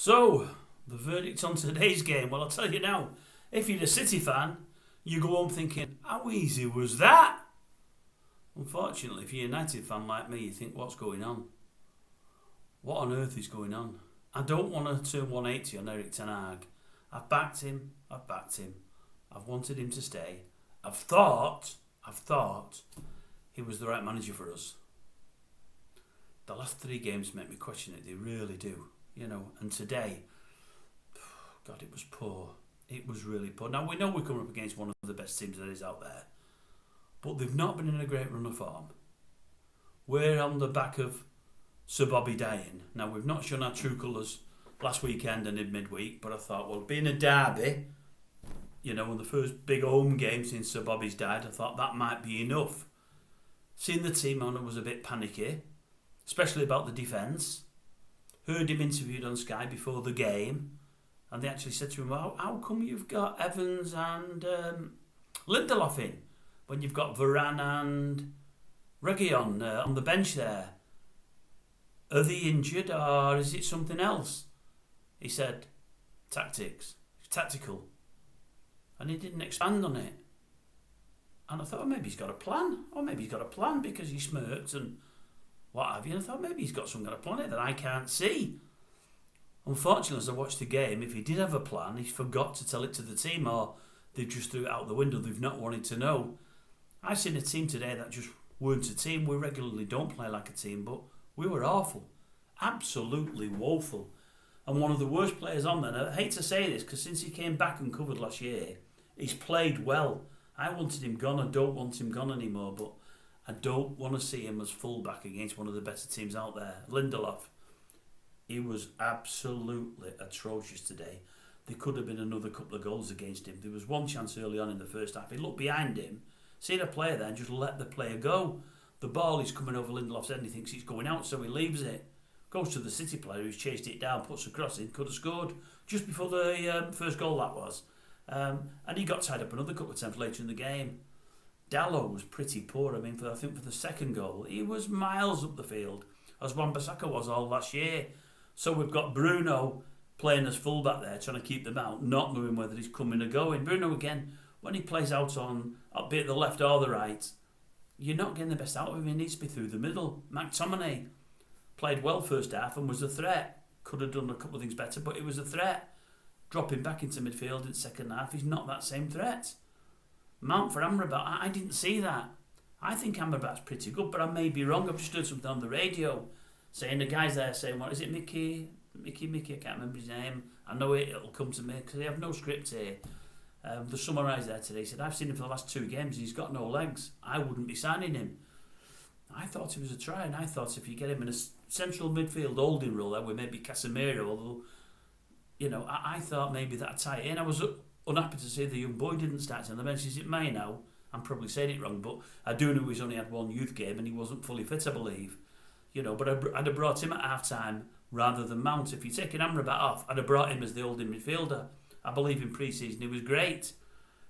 So, the verdict on today's game. Well, I'll tell you now, if you're a City fan, you go home thinking, how easy was that? Unfortunately, if you're a United fan like me, you think, what's going on? What on earth is going on? I don't want to turn 180 on Erik ten Hag. I've backed him. I've wanted him to stay. I've thought he was the right manager for us. The last 3 games make me question it. They really do. And today, God, it was poor. It was really poor. Now, we know we're coming up against one of the best teams there is out there, but they've not been in a great run of form. We're on the back of Sir Bobby dying. Now, we've not shown our true colours last weekend and in midweek, but I thought, well, being a derby, in the first big home game since Sir Bobby's died, I thought that might be enough. Seeing the team on, I was a bit panicky, especially about the defence. Heard him interviewed on Sky before the game, and they actually said to him, well, how come you've got Evans and Lindelof in when you've got Varane and Reguilon on the bench there? Are they injured or is it something else? He said, tactical. And he didn't expand on it. And I thought, maybe he's got a plan. Or maybe he's got a plan because he smirked and what have you. And I thought, maybe he's got some kind of plan here that I can't see. Unfortunately, as I watched the game, if he did have a plan, he forgot to tell it to the team, or they just threw it out the window. They've not wanted to know. I've seen a team today that just weren't a team. We regularly don't play like a team, but we were awful. Absolutely woeful. And one of the worst players on there, and I hate to say this, because since he came back and covered last year, he's played well. I wanted him gone. I don't want him gone anymore, but I don't want to see him as fullback against one of the better teams out there. Lindelof, he was absolutely atrocious today. There could have been another couple of goals against him. There was one chance early on in the first half. He looked behind him, seen a player there, and just let the player go. The ball is coming over Lindelof's head and he thinks it's going out, so he leaves it. Goes to the City player who's chased it down, puts a cross in, could have scored just before the first goal that was. And he got tied up another couple of times later in the game. Dalot was pretty poor. I think for the second goal, he was miles up the field, as Wan-Bissaka was all last year. So we've got Bruno playing as fullback there, trying to keep them out, not knowing whether he's coming or going. Bruno, again, when he plays out on, be it the left or the right, you're not getting the best out of him. He needs to be through the middle. McTominay played well first half and was a threat. Could have done a couple of things better, but it was a threat. Dropping back into midfield in second half, he's not that same threat. Mount for Amrabat, I didn't see that. I think Amrabat's pretty good, but I may be wrong. I've just heard something on the radio saying the guy's there saying, what is it, Mickey, I can't remember his name. I know it'll come to me because they have no script here. The summarise there today said, I've seen him for the last 2 games, he's got no legs. I wouldn't be signing him. I thought he was a try, and I thought if you get him in a central midfield holding role there with maybe Casemiro, although, I thought maybe that'd tie it in. I was unhappy to see the young boy didn't start on the bench. Is it May now? I'm probably saying it wrong, but I do know he's only had 1 youth game and he wasn't fully fit, I believe. But I'd have brought him at half-time rather than Mount. If you're taking Amrabat off, I'd have brought him as the holding midfielder. I believe in pre-season he was great.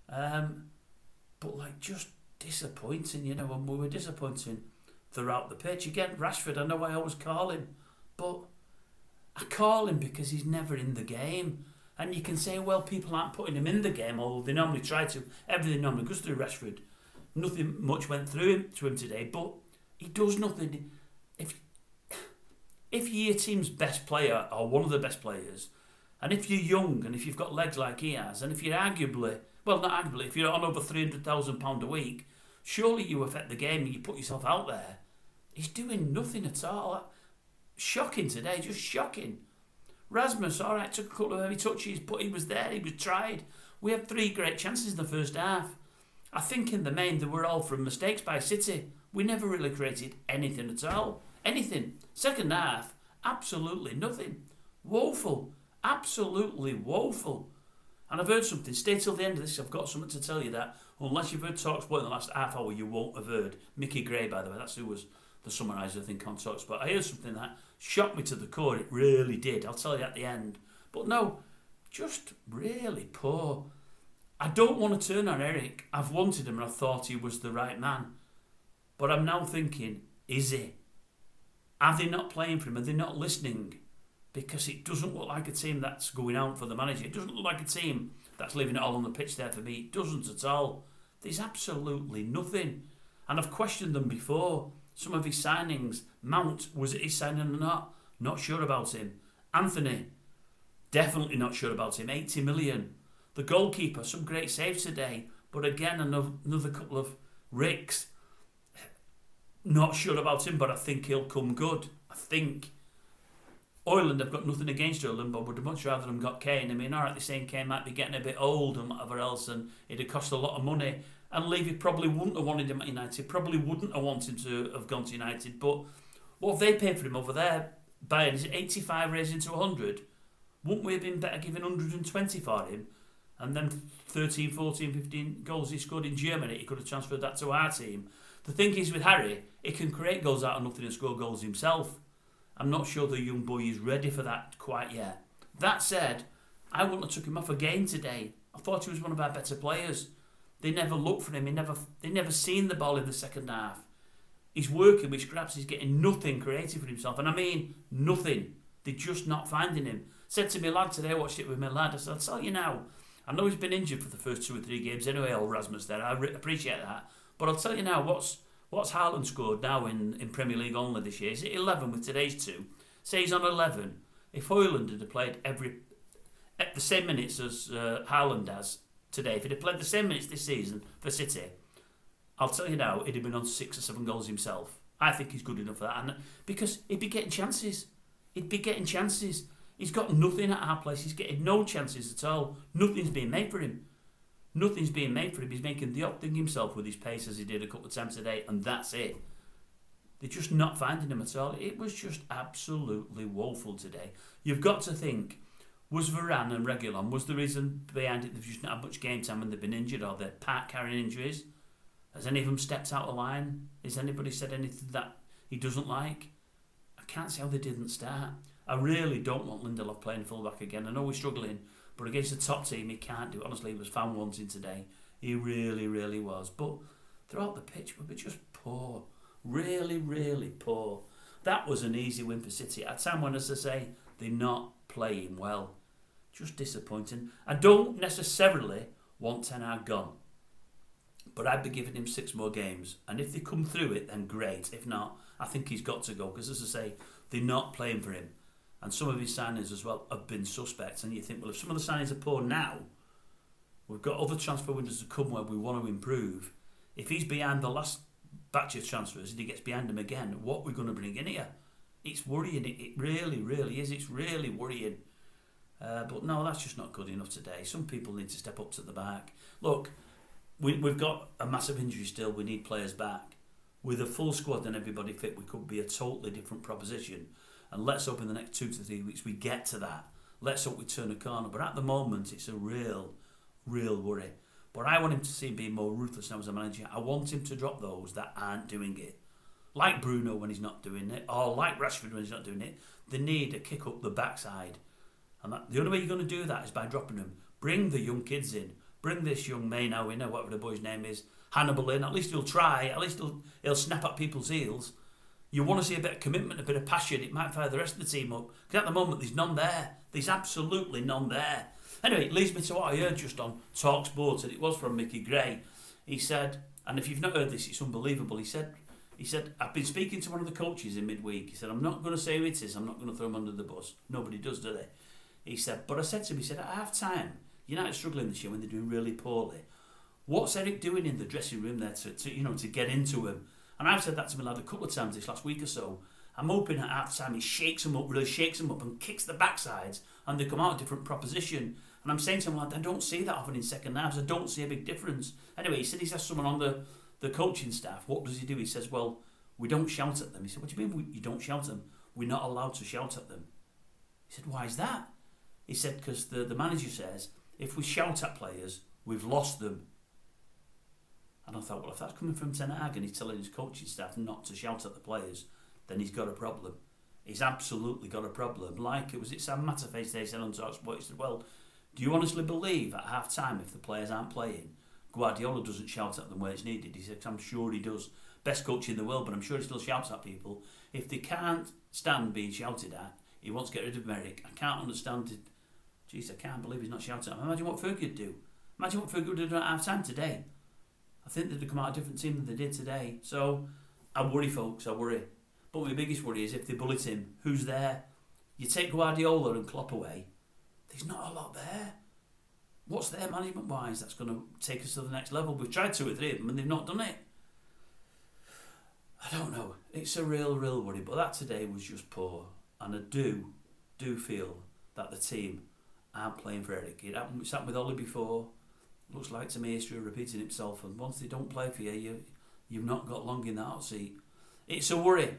But just disappointing, and we were disappointing throughout the pitch. Again, Rashford, I know I always call him, but I call him because he's never in the game. And you can say, well, people aren't putting him in the game, although they normally try to. Everything normally goes through Rashford. Nothing much went through him today, but he does nothing. If you're your team's best player or one of the best players, and if you're young and if you've got legs like he has, and if you're if you're on over £300,000 a week, surely you affect the game and you put yourself out there. He's doing nothing at all. Shocking today, just shocking. Rasmus, all right, took a couple of heavy touches, but he was there, he was tried. We had 3 great chances in the first half. I think in the main they were all from mistakes by City. We never really created anything at all. Anything. Second half, absolutely nothing. Woeful. Absolutely woeful. And I've heard something. Stay till the end of this. I've got something to tell you that unless you've heard TalkSport in the last half hour, you won't have heard. Mickey Gray, by the way, that's who was the summariser, I think, on TalkSport. I heard something that shocked me to the core. It really did. I'll tell you at the end. But no, just really poor. I don't want to turn on Erik. I've wanted him and I thought he was the right man. But I'm now thinking, is he? Are they not playing for him? Are they not listening? because it doesn't look like a team that's going out for the manager. It doesn't look like a team that's leaving it all on the pitch there for me. It doesn't at all. There's absolutely nothing. And I've questioned them before. Some of his signings, Mount, was it his signing or not? Not sure about him. Anthony, definitely not sure about him. 80 million. The goalkeeper, some great saves today. But again, another couple of ricks. Not sure about him, but I think he'll come good. I think. Ireland, I've got nothing against Ireland, but would much rather them got Kane. I mean, alright, they're saying Kane might be getting a bit old and whatever else, and it'd have cost a lot of money. And Levy probably wouldn't have wanted him at United, probably wouldn't have wanted him to have gone to United. But what have they paid for him over there? Bayern, is it 85 raising to 100? Wouldn't we have been better giving 120 for him? And then 13, 14, 15 goals he scored in Germany, he could have transferred that to our team. The thing is with Harry, he can create goals out of nothing and score goals himself. I'm not sure the young boy is ready for that quite yet. That said, I wouldn't have took him off again today. I thought he was one of our better players. They never looked for him. They never seen the ball in the second half. He's working with scraps. He's getting nothing creative for himself. And I mean nothing. They're just not finding him. Said to me lad today, I watched it with my lad. I said, I'll tell you now. I know he's been injured for the first 2 or 3 games anyway, old Rasmus there. I appreciate that. But I'll tell you now, what's Haaland scored now in Premier League only this year? Is it 11 with today's 2? Say he's on 11. If Haaland had played at the same minutes as Haaland has today, if he'd have played the same minutes this season for City, I'll tell you now, he'd have been on 6 or 7 goals himself. I think he's good enough for that. And because he'd be getting chances. He's got nothing at our place. He's getting no chances at all. Nothing's being made for him. He's making the odd thing himself with his pace as he did a couple of times today, and that's it. They're just not finding him at all. It was just absolutely woeful today. You've got to think, was Varane and Reguilon, was the reason behind it they've just not had much game time when they've been injured, or they're part carrying injuries? Has any of them stepped out of line? Has anybody said anything that he doesn't like? I can't see how they didn't start. I really don't want Lindelof playing fullback again. I know we're struggling, but against the top team, he can't do it. Honestly, he was found wanting today. He really, really was. But throughout the pitch, we were just poor. Really, really poor. That was an easy win for City. At a time when, as I say, they're not playing well. Just disappointing. I don't necessarily want Ten Hag gone, but I'd be giving him 6 more games. And if they come through it, then great. If not, I think he's got to go. Because, as I say, they're not playing for him. And some of his signings as well have been suspect. And you think, well, if some of the signings are poor now, we've got other transfer windows to come where we want to improve. If he's behind the last batch of transfers and he gets behind them again, what are we going to bring in here? It's worrying. It really, really is. It's really worrying. But no, that's just not good enough today. Some people need to step up to the back. Look, we've got a massive injury still. We need players back. With a full squad and everybody fit, we could be a totally different proposition. And let's hope in the next 2 to 3 weeks we get to that. Let's hope we turn a corner. But at the moment, it's a real worry. But I want him to see him being more ruthless now as a manager. I want him to drop those that aren't doing it. Like Bruno when he's not doing it, or like Rashford when he's not doing it. They need a kick up the backside. And the only way you're going to do that is by dropping them. Bring the young kids in. Bring this young Maino in, or whatever the boy's name is, Hannibal in. At least he'll try. At least he'll snap at people's heels. You want to see a bit of commitment, a bit of passion. It might fire the rest of the team up. Because at the moment, there's none there. There's absolutely none there. Anyway, it leads me to what I heard just on Talk Sports, and it was from Mickey Gray. He said, and if you've not heard this, it's unbelievable. He said, I've been speaking to one of the coaches in midweek. He said, I'm not going to say who it is. I'm not going to throw him under the bus. Nobody does, do they? He said, but I said to him, at half time, United struggling this year when they're doing really poorly. What's Eric doing in the dressing room there to get into him? And I've said that to my lad a couple of times this last week or so. I'm hoping at half time he shakes them up and kicks the backsides and they come out a different proposition. And I'm saying to him, lad, I don't see that often in second halves. I don't see a big difference. Anyway, he said he's asked someone on the coaching staff, what does he do? He says, well, we don't shout at them. He said, what do you mean you don't shout at them? We're not allowed to shout at them. He said, why is that? He said, because the manager says, if we shout at players, we've lost them. And I thought, well, if that's coming from Ten Hag and he's telling his coaching staff not to shout at the players, then he's got a problem. He's absolutely got a problem. Like it Sam Matterface they said on TalkSport, he said, well, do you honestly believe at half time if the players aren't playing, Guardiola doesn't shout at them where it's needed? He said, I'm sure he does. Best coach in the world, but I'm sure he still shouts at people. If they can't stand being shouted at, he wants to get rid of Merrick. I can't understand it. Jeez, I can't believe he's not shouting at him. Imagine what Fergie would do. Imagine what Fergie would have done at half time today. I think they'd have come out a different team than they did today. So I worry, folks, I worry. But my biggest worry is if they bullet him, who's there? You take Guardiola and Klopp away, there's not a lot there. What's there management-wise that's going to take us to the next level? We've tried 2 or 3 of them and they've not done it. I don't know. It's a real worry. But that today was just poor. And I do feel that the team aren't playing for Eric. It's happened with Ollie before. Looks like to me history repeating itself. And once they don't play for you, you've not got long in the hot seat. It's a worry.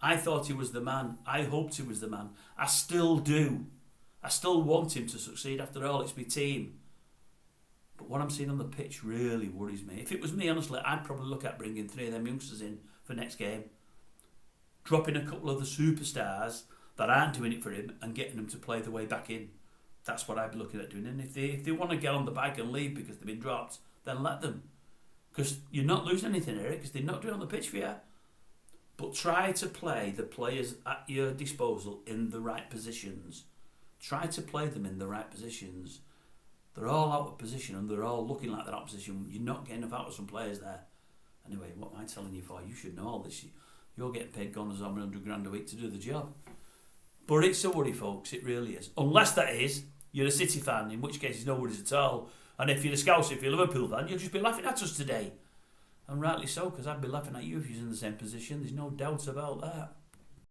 I thought he was the man. I hoped he was the man. I still do. I still want him to succeed. After all, it's my team. But what I'm seeing on the pitch really worries me. If it was me, honestly, I'd probably look at bringing 3 of them youngsters in for next game. Dropping a couple of the superstars that aren't doing it for him and getting them to play the way back in. That's what I'd be looking at doing. And if they want to get on the bike and leave because they've been dropped, then let them. Because you're not losing anything, Eric, because they're not doing it on the pitch for you. But try to play the players at your disposal in the right positions. Try to play them in the right positions. They're all out of position and they're all looking like they're out of position. You're not getting enough out of some players there. Anyway, what am I telling you for? You should know all this. You're getting paid God knows how many £100,000 a week to do the job. But it's a worry, folks. It really is. Unless that is, you're a City fan, in which case it's no worries at all. And if you're a Scouser, if you're a Liverpool fan, you'll just be laughing at us today. And rightly so, because I'd be laughing at you if you're in the same position. There's no doubt about that.